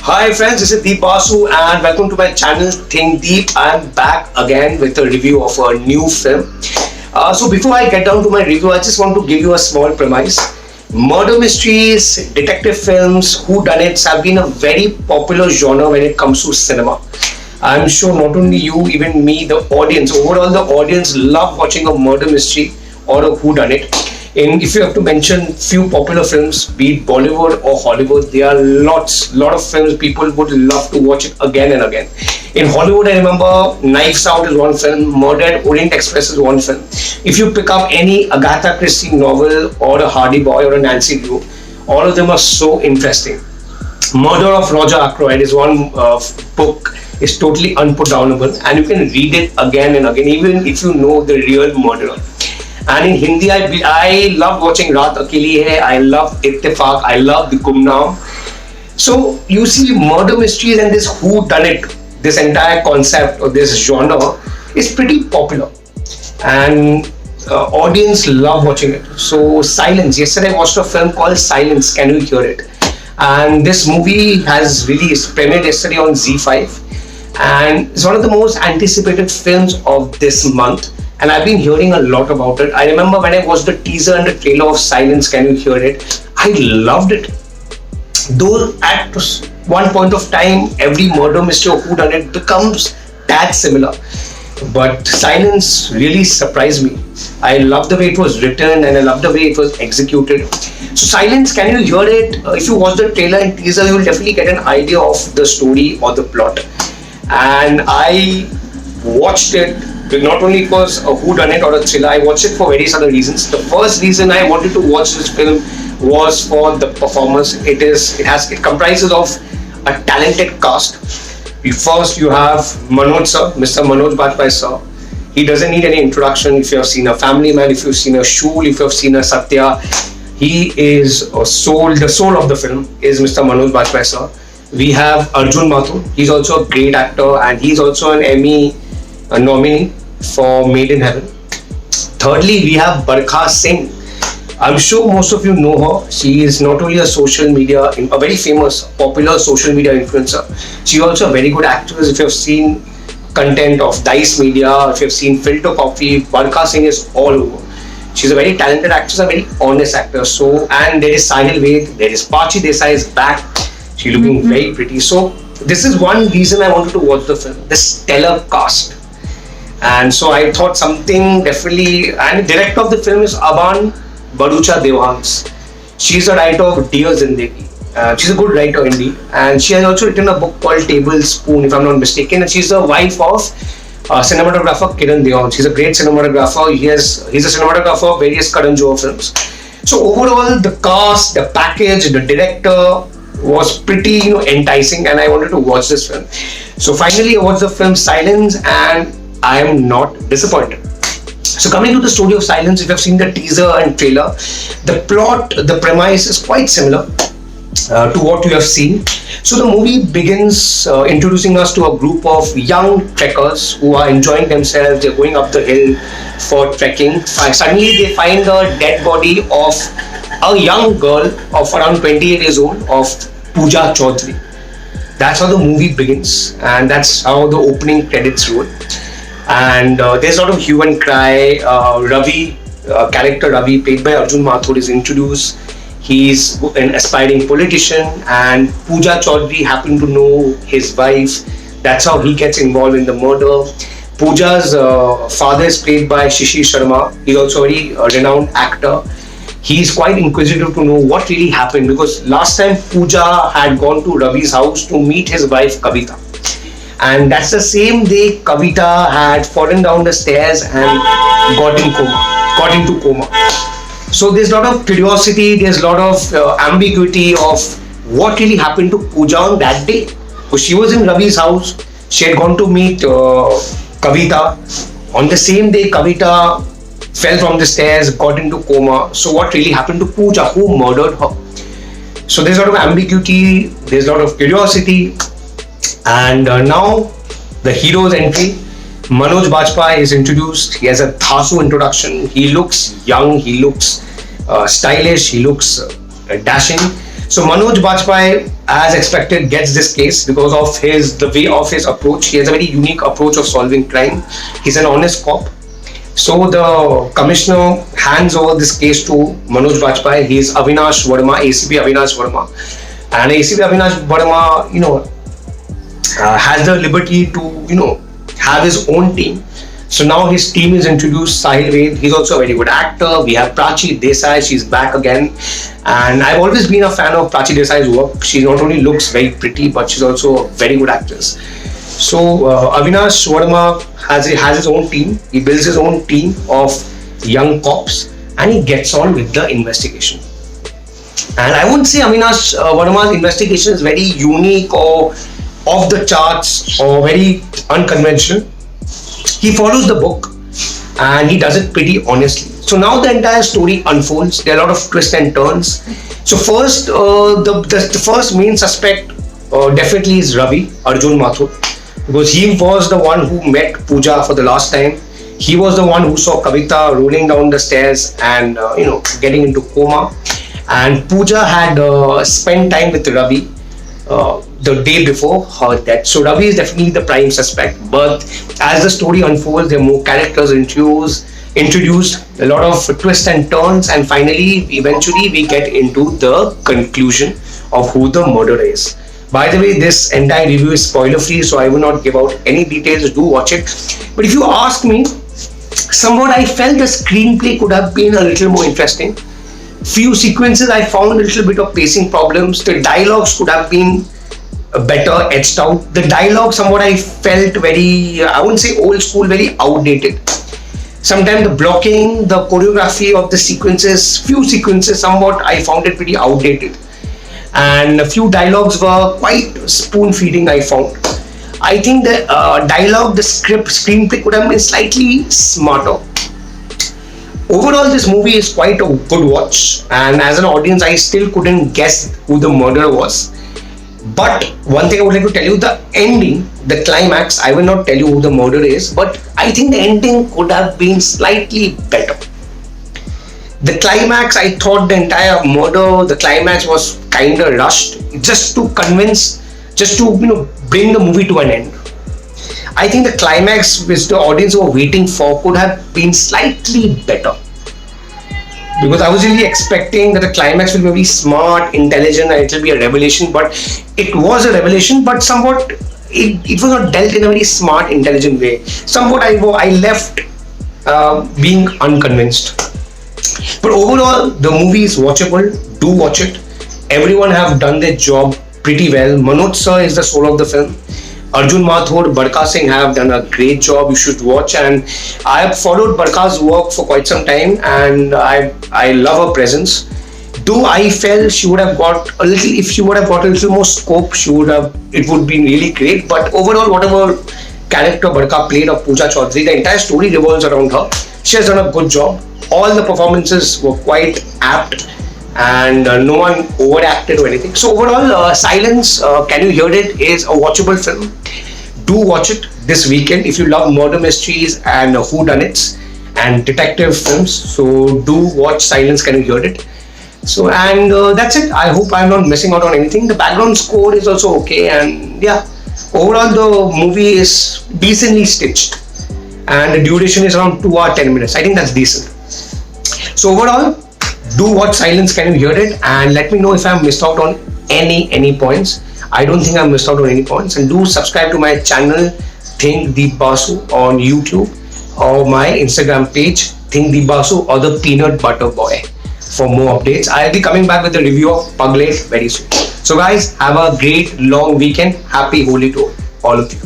Hi friends, this is Deep Basu and welcome to my channel Think Deep. I am back again with a review of a new film. So before I get down to my review, I just want to give you a small premise. Murder mysteries, detective films, whodunits have been a very popular genre when it comes to cinema. I'm sure not only you, even me, the audience, overall the audience love watching a murder mystery or a whodunit. If you have to mention few popular films, be it Bollywood or Hollywood, there are lot of films people would love to watch it again and again. In Hollywood, I remember Knives Out is one film, Murder at Orient Express is one film. If you pick up any Agatha Christie novel or a Hardy Boy or a Nancy Drew, all of them are so interesting. Murder of Roger Ackroyd is one book. It's totally unputdownable and you can read it again and again, even if you know the real murderer. And in Hindi, I love watching Raat Akeli Hai, I love Ittifaq, I love The Gumnaam. So you see, murder mysteries and this whodunit, this entire concept or this genre is pretty popular, and audience love watching it. So Silence. Yesterday I watched a film called Silence. Can you hear it? And this movie has released, premiered yesterday on Zee5, and it's one of the most anticipated films of this month. And I've been hearing a lot about it. I remember when I watched the teaser and the trailer of Silence, Can You Hear It? I loved it. Though at one point of time, every murder mystery or whodunit becomes that similar. But Silence really surprised me. I love the way it was written and I love the way it was executed. So Silence, Can You Hear It? If you watch the trailer and teaser, you will definitely get an idea of the story or the plot. And I watched it not only because a whodunit or a thriller, I watched it for various other reasons. The first reason I wanted to watch this film was for the performance. It comprises of a talented cast. First you have Manoj sir, Mr. Manoj Bajpai sir. He doesn't need any introduction. If you have seen a Family Man, if you've seen a Shul, if you have seen a Satya, he is the soul of the film is Mr. Manoj Bajpai sir. We have Arjun Mathur. He's also a great actor and he's also an Emmy nominee for Made in Heaven. Thirdly, we have Barkha Singh. I'm sure most of you know her. She is not only a very famous, popular social media influencer. She's also a very good actress. If you have seen content of Dice Media, if you have seen Filter Coffee, Barkha Singh is all over. She's a very talented actress, a very honest actor. So, and there is Sahil Ved, there is Prachi Desai is back. She's looking very pretty. So, this is one reason I wanted to watch the film. The stellar cast. And so I thought something definitely, and the director of the film is Aban Barucha Devans. She's a writer of Dear Zindagi. She's a good writer indeed. And she has also written a book called Tablespoon, if I'm not mistaken. And she's the wife of cinematographer Kiran Devan. She's a great cinematographer. He's a cinematographer of various Karan Johar films. So overall, the cast, the package, the director was pretty enticing, and I wanted to watch this film. So finally I watched the film Silence and I am not disappointed. So coming to the story of Silence, if you have seen the teaser and trailer, the plot, the premise is quite similar to what you have seen. So the movie begins introducing us to a group of young trekkers who are enjoying themselves. They're going up the hill for trekking. Suddenly they find the dead body of a young girl of around 28 years old of Pooja Chaudhary. That's how the movie begins, and that's how the opening credits roll. And there's a lot of hue and cry. Ravi, character Ravi, played by Arjun Mathur, is introduced. He's an aspiring politician, and Pooja Chaudhary happened to know his wife. That's how he gets involved in the murder. Pooja's father is played by Shishi Sharma. He's also a very renowned actor. He's quite inquisitive to know what really happened, because last time Pooja had gone to Ravi's house to meet his wife Kavita. And that's the same day Kavita had fallen down the stairs and got into coma. So there's a lot of curiosity, there's a lot of ambiguity of what really happened to Pooja on that day. So she was in Ravi's house, she had gone to meet Kavita. On the same day, Kavita fell from the stairs, got into coma. So what really happened to Pooja? Who murdered her? So there's a lot of ambiguity, there's a lot of curiosity. And now the hero's entry. Manoj Bajpai is introduced. He has a Dhasu introduction. He looks young, he looks stylish, he looks dashing. So Manoj Bajpai, as expected, gets this case because of the way of his approach. He has a very unique approach of solving crime. He's an honest cop. So the commissioner hands over this case to Manoj Bajpai. He is Avinash Verma, ACP Avinash Verma, and ACP Avinash Verma, has the liberty to have his own team. So now his team is introduced. Sahil Ved, he's also a very good actor. We have Prachi Desai, she's back again. And I've always been a fan of Prachi Desai's work. She not only looks very pretty, but she's also a very good actress. So Avinash Verma has his own team. He builds his own team of young cops and he gets on with the investigation. And I wouldn't say Avinash Verma's investigation is very unique or off the charts or very unconventional. He follows the book and he does it pretty honestly. So now the entire story unfolds. There are a lot of twists and turns. So first, the first main suspect definitely is Ravi, Arjun Mathur, because he was the one who met Pooja for the last time. He was the one who saw Kavita rolling down the stairs and getting into coma. And Pooja had spent time with Ravi the day before her death. So Ravi is definitely the prime suspect. But as the story unfolds, there are more characters introduced, a lot of twists and turns, and finally, eventually, we get into the conclusion of who the murderer is. By the way, this entire review is spoiler free, so I will not give out any details. Do watch it. But if you ask me, somewhat I felt the screenplay could have been a little more interesting. Few sequences I found a little bit of pacing problems. The dialogues could have been better etched out. The dialogue somewhat I felt very, I wouldn't say old school, very outdated. Sometimes the blocking, the choreography of the few sequences somewhat I found it pretty outdated. And a few dialogues were quite spoon feeding, I found. I think the dialogue, the screenplay could have been slightly smarter. Overall, this movie is quite a good watch, and as an audience, I still couldn't guess who the murderer was. But one thing I would like to tell you, the ending, the climax, I will not tell you who the murderer is, but I think the ending could have been slightly better. The climax, I thought the entire murder, the climax was kind of rushed, just to bring the movie to an end. I think the climax which the audience were waiting for could have been slightly better. Because I was really expecting that the climax will be very smart, intelligent, and it will be a revelation. But it was a revelation, but somewhat it was not dealt in a very smart, intelligent way. Somewhat I left being unconvinced. But overall, the movie is watchable. Do watch it. Everyone have done their job pretty well. Manoj sir is the soul of the film. Arjun Mathur, Barka Singh have done a great job. You should watch, and I have followed Barka's work for quite some time, and I love her presence. Though I felt she would have got a little, if she would have got a little more scope, it would be really great. But overall, whatever character Barka played of Pooja Chaudhary, the entire story revolves around her. She has done a good job. All the performances were quite apt, and no one overacted or anything. So overall, Silence, Can You Hear It is a watchable film. Do watch it this weekend if you love murder mysteries and whodunits and detective films. So do watch Silence, Can You Hear It. So and that's it. I hope I'm not missing out on anything. The background score is also okay, and yeah, overall the movie is decently stitched, and the duration is around 2 hours 10 minutes. I think that's decent. So overall, do watch Silence, Can You Hear It, and let me know if I've missed out on any points. I don't think I've missed out on any points. And do subscribe to my channel, Think the Basu, on YouTube, or my Instagram page, Think the Basu, or the Peanut Butter Boy, for more updates. I'll be coming back with a review of Puglet very soon. So guys, have a great long weekend. Happy Holi to all of you.